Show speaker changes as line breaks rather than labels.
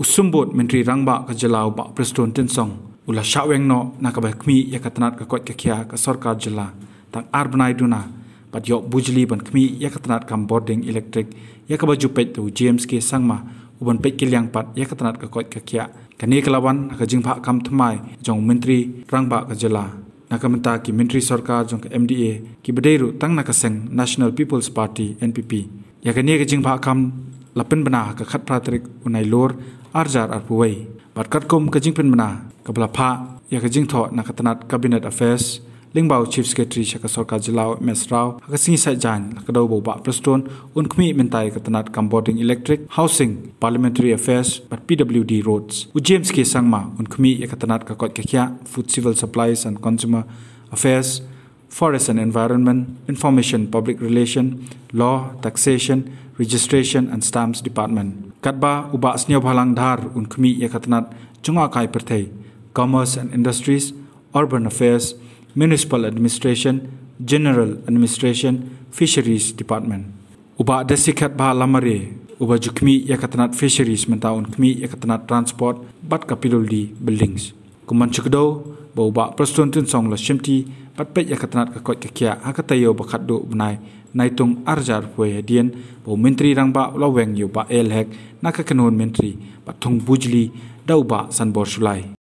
usumbut menteri rangba ka jelau Bah Prestone tinsong ula weng no nakabah kmi ya katanat ka koit ka khiah ka sarkar jela tang bnai duna pat yok bujli ban kmi ya katanat kam boarding electric ya ka baju pet tu james ke sangma uban pet kilyang pat ya katanat ka koit ka khiah kani kelawan ka jingpha kam thmai jong menteri rangba ka jela nakamenta ki menteri sarkar jong ka mda ki bedairu tang nakaseng national people's party npp ya kani ka jingpha kam lapen bana ka khat pratrik unai lor arjar arpuwei bat katkom ka jingpen bana ka blapha ya ka jingtho nakatanat cabinet affairs lingbau chief secretary shaka sarkar jilau mesrao ka singi sai jan lakadau bo Bah Prestone unkmi mentai katanat boarding electric housing parliamentary affairs but pwd roads u james ke sangma unkmi ya katanat ka koit ka khiah food civil supplies and consumer affairs forest and environment information public relation law taxation registration and stamps department katba uba snyo bhalang dhar unkmi ya katanat chunga kai perthei commerce and industries urban affairs municipal administration general administration fisheries department uba desikat ba lamare uba jukmi ya katanat fisheries menta unkmi ya katanat transport bat kapiluldi buildings kuman chukdo bo Bah Prestone tin song la shimti pat pet ya katanat ka koit ka khiah hakatayo bakhat do bnai naitung arjar pwe dien bo menteri rangba la weng yo ba el hek nakakanon menteri pathung bujli dauba sanbor sulai